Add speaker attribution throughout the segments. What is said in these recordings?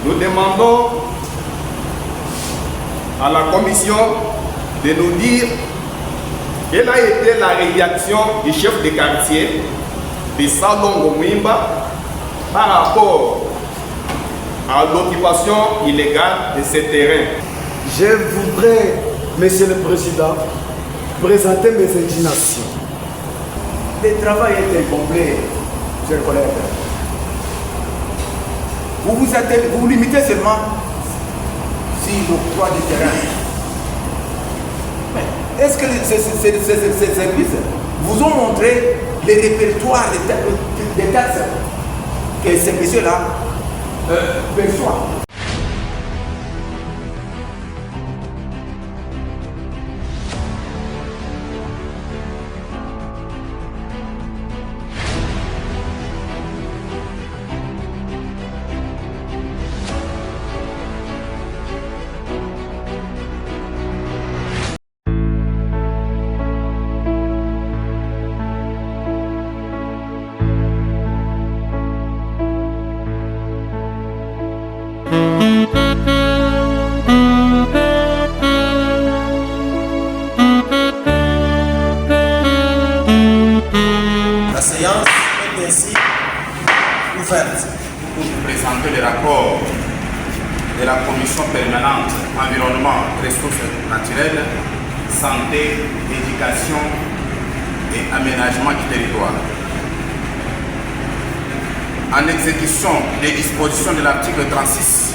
Speaker 1: Nous demandons à la commission de nous dire quelle a été la réaction du chef de quartier de Salongo Mwimba par rapport à l'occupation illégale de ces terrains.
Speaker 2: Je voudrais, Monsieur le Président, présenter mes indignations.
Speaker 3: Le travail est incomplet, chers collègues. Vous vous limitez seulement sur l'octroi du terrain. Mais est-ce que ces services vous ont montré les répertoires des taxes que ces messieurs-là perçoivent?
Speaker 4: La séance est ainsi ouverte.
Speaker 5: Pour vous présenter le rapport de la Commission permanente environnement, ressources naturelles, santé, éducation et aménagement du territoire. En exécution des dispositions de l'article 36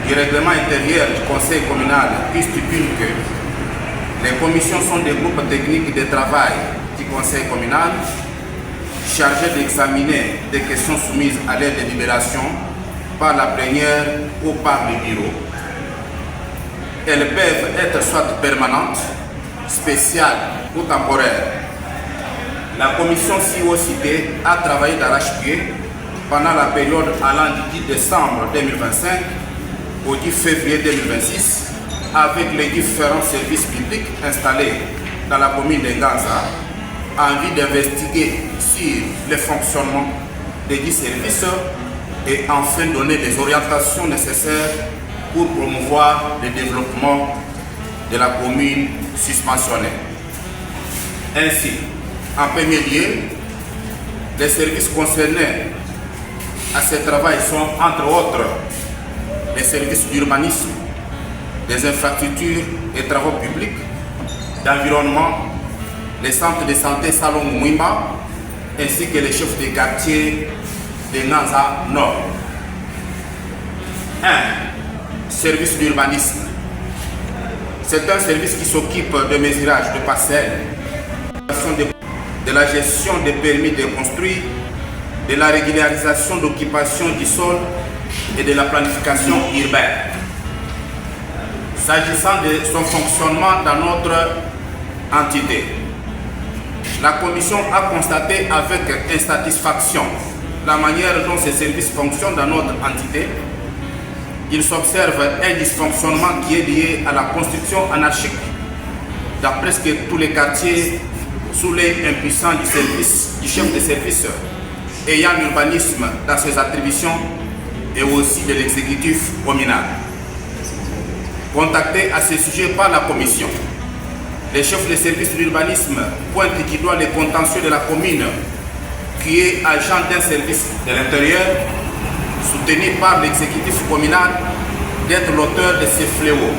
Speaker 5: du règlement intérieur du Conseil communal qui stipule que les commissions sont des groupes techniques de travail du Conseil communal chargés d'examiner des questions soumises à leur délibération par la plénière ou par le bureau. Elles peuvent être soit permanentes, spéciales ou temporaires. La commission ci-haut citée a travaillé d'arrache-pied pendant la période allant du 10 décembre 2025 au 10 février 2026 avec les différents services publics installés dans la commune de Nganza en vue d'investiguer sur le fonctionnement des dix services et enfin donner les orientations nécessaires pour promouvoir le développement de la commune suspensionnée. Ainsi, en premier lieu, les services concernés à ce travail sont entre autres les services d'urbanisme, des infrastructures et travaux publics, d'environnement, les centres de santé Salongo Mwimba, ainsi que les chefs de quartier de Nganza Nord. 1. Service d'urbanisme. C'est un service qui s'occupe de mesurage de parcelles, de la gestion des permis de construire, de la régularisation d'occupation du sol et de la planification urbaine. S'agissant de son fonctionnement dans notre entité, la Commission a constaté avec insatisfaction la manière dont ces services fonctionnent dans notre entité. Il s'observe un dysfonctionnement qui est lié à la construction anarchique dans presque tous les quartiers sous l'œil impuissant du chef de service ayant l'urbanisme dans ses attributions et aussi de l'exécutif communal. Contacté à ce sujet par la Commission, les chefs de service de l'urbanisme pointent qui doit les contentieux de la commune qui est agent d'un service de l'intérieur soutenu par l'exécutif communal d'être l'auteur de ces fléaux.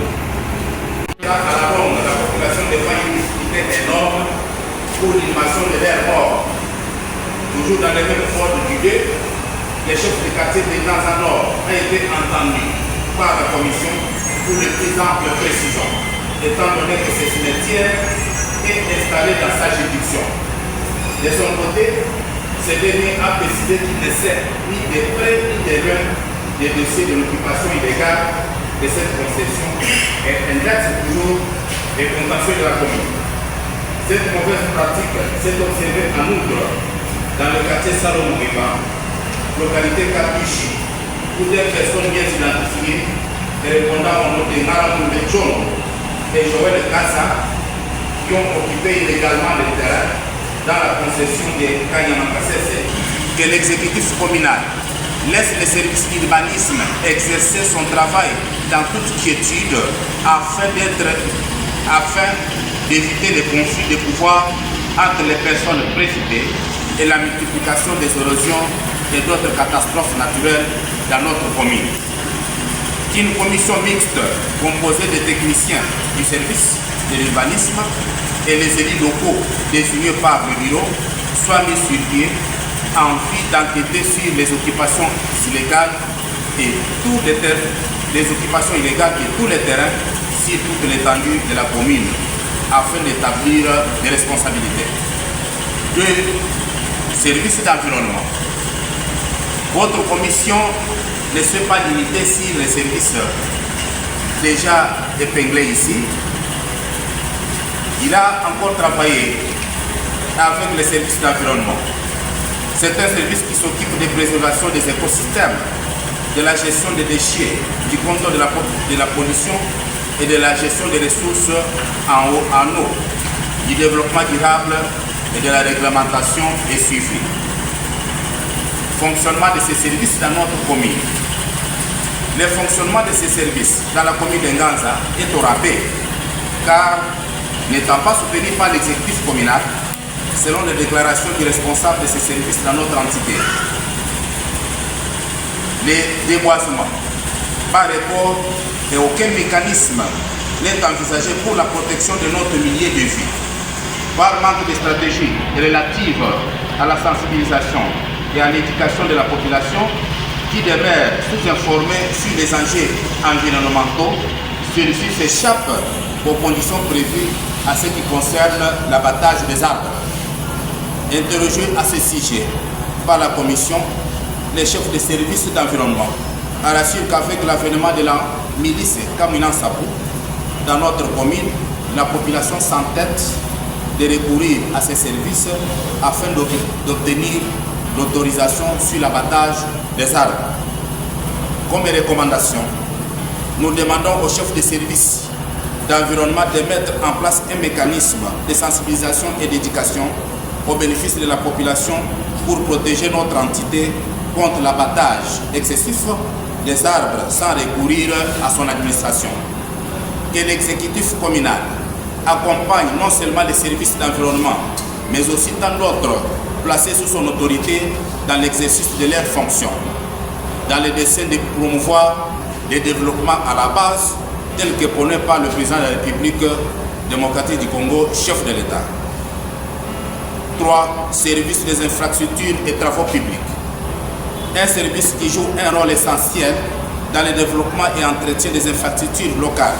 Speaker 5: À la longue, la population défend une difficulté énorme pour l'innovation de l'air mort. Toujours dans les mêmes ordres d'idées, les chefs de quartier de Nganza Nord ont été entendus par la commission pour les plus amples précisions, étant donné que ce cimetière est installé dans sa juridiction. De son côté, ce dernier a précisé qu'il ne sait ni de près ni de loin des dossiers de l'occupation illégale de cette concession et indexe toujours les contentieux de la commune. Cette mauvaise pratique s'est observée en outre dans le quartier Salongo Mwimba, localité Kapichi, où des personnes bien identifiées et répondant au nom de Ngaramoule John et Joël Kassa qui ont occupé illégalement le terrain dans la concession de Kanyamakassese que l'exécutif communal laisse le service d'urbanisme exercer son travail dans toute quiétude afin d'éviter les conflits de pouvoir entre les personnes précitées et la multiplication des érosions et d'autres catastrophes naturelles dans notre commune. Qu'une commission mixte composée de techniciens du service de l'urbanisme et les élus locaux désignés par le bureau soit mise sur pied en vue d'enquêter sur les occupations illégales et tous les terrains sur toute l'étendue de la commune afin d'établir des responsabilités. 2. Service d'environnement. Votre commission ne s'est pas limitée sur les services déjà épinglés ici. Il a encore travaillé avec les services d'environnement. C'est un service qui s'occupe de la préservation des écosystèmes, de la gestion des déchets, du contrôle de la pollution et de la gestion des ressources en eau, du développement durable et de la réglementation et suivi. Fonctionnement de ces services dans notre commune. Le fonctionnement de ces services dans la commune d'Nganza est au rabais, car n'étant pas soutenu par l'exécutif communal, selon les déclarations du responsable de ces services dans notre entité. Les déboisements, par rapport et aucun mécanisme n'est envisagé pour la protection de notre milieu de vie. Par manque de stratégie relative à la sensibilisation et à l'éducation de la population, qui demeure sous-informée sur les enjeux environnementaux, celui-ci s'échappe aux conditions prévues à ce qui concerne l'abattage des arbres. Interrogé à ce sujet par la commission, les chefs de services d'environnement rassurent qu'avec l'avènement de la milice Kamina Sapou dans notre commune, la population s'entête de recourir à ces services afin d'obtenir l'autorisation sur l'abattage des arbres. Comme recommandation, nous demandons aux chefs de services d'environnement de mettre en place un mécanisme de sensibilisation et d'éducation au bénéfice de la population pour protéger notre entité contre l'abattage excessif des arbres sans recourir à son administration. Que l'exécutif communal accompagne non seulement les services d'environnement, mais aussi tant d'autres placés sous son autorité dans l'exercice de leurs fonctions, dans le dessein de promouvoir le développement à la base tel que prôné par le président de la République démocratique du Congo, chef de l'État. 3. Service des infrastructures et travaux publics. Un service qui joue un rôle essentiel dans le développement et entretien des infrastructures locales.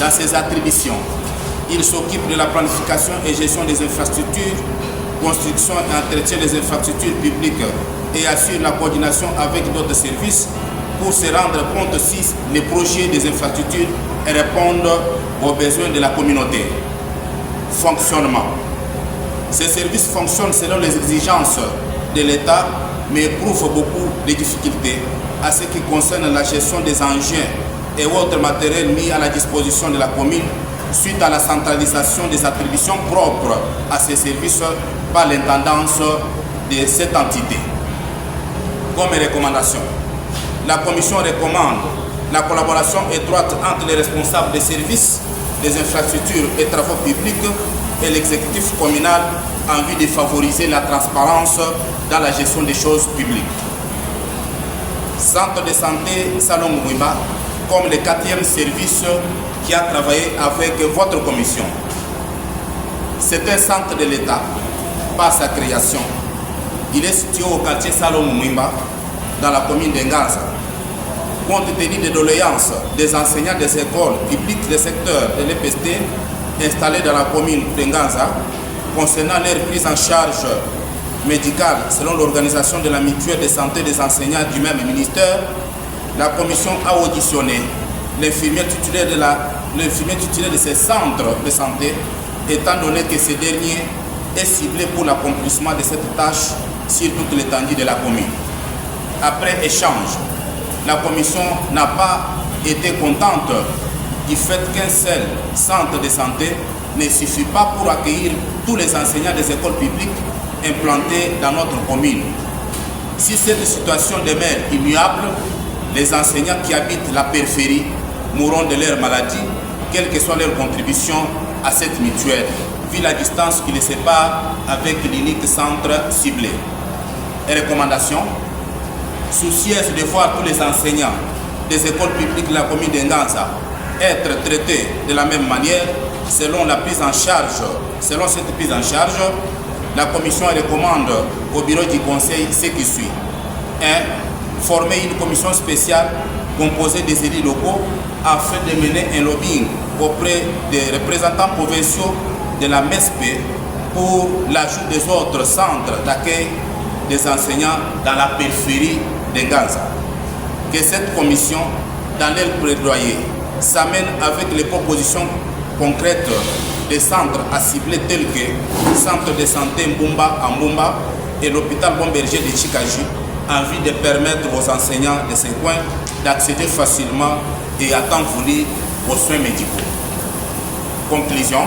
Speaker 5: Dans ses attributions, il s'occupe de la planification et gestion des infrastructures, construction et entretien des infrastructures publiques et assure la coordination avec d'autres services pour se rendre compte si les projets des infrastructures répondent aux besoins de la communauté. Fonctionnement. Ces services fonctionnent selon les exigences de l'État, mais éprouvent beaucoup de difficultés à ce qui concerne la gestion des engins et autres matériels mis à la disposition de la commune suite à la centralisation des attributions propres à ces services par l'intendance de cette entité. Comme recommandation, la Commission recommande la collaboration étroite entre les responsables des services, des infrastructures et travaux publics et l'exécutif communal en vue de favoriser la transparence dans la gestion des choses publiques. Centre de santé Salon Mouimba, comme le 4e service qui a travaillé avec votre commission. C'est un centre de l'État par sa création. Il est situé au quartier Salon Mouimba, dans la commune d'Nganza. Compte tenu des doléances des enseignants des écoles publiques des secteurs de l'EPST installés dans la commune d'Nganza, concernant leur prise en charge médicale selon l'organisation de la mutuelle de santé des enseignants du même ministère, la commission a auditionné l'infirmier titulaire de ces centres de santé, étant donné que ce dernier est ciblé pour l'accomplissement de cette tâche sur toute l'étendue de la commune. Après échange, la commission n'a pas été contente du fait qu'un seul centre de santé ne suffit pas pour accueillir tous les enseignants des écoles publiques implantées dans notre commune. Si cette situation demeure immuable, les enseignants qui habitent la périphérie mourront de leur maladie, quelle que soit leur contribution à cette mutuelle, vu la distance qui les sépare avec l'unique centre ciblé. Et recommandations, soucieuse de voir tous les enseignants des écoles publiques de la commune d'Nganza être traités de la même manière, selon cette prise en charge, la commission recommande au bureau du conseil ce qui suit. 1. Former une commission spéciale composée des élus locaux afin de mener un lobbying auprès des représentants provinciaux de la MESP pour l'ajout des autres centres d'accueil des enseignants dans la périphérie de Nganza. Que cette commission, dans leur plaidoyer, s'amène avec les propositions concrètes des centres à cibler tels que le centre de santé Mbumba à Mbumba et l'hôpital Bomberger de Chikaji, en vue de permettre aux enseignants de ces coins d'accéder facilement et à temps voulu aux soins médicaux. Conclusion,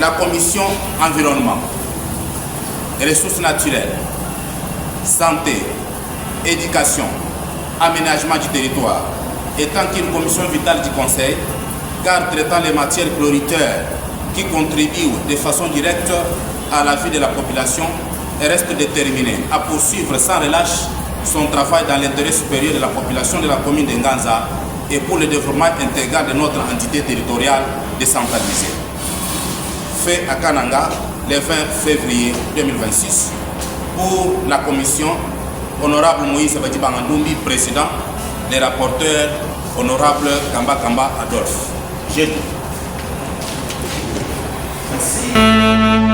Speaker 5: la commission environnement, ressources naturelles, santé, éducation, aménagement du territoire, étant qu'une commission vitale du Conseil, car traitant les matières prioritaires qui contribuent de façon directe à la vie de la population, et reste déterminée à poursuivre sans relâche son travail dans l'intérêt supérieur de la population de la commune de Nganza et pour le développement intégral de notre entité territoriale décentralisée. Fait à Kananga le 20 février 2026. Pour la commission, honorable Moïse Badibangandoumbi, président, les rapporteurs, honorable Kamba Kamba Adolphe. J'ai tout.
Speaker 4: Merci.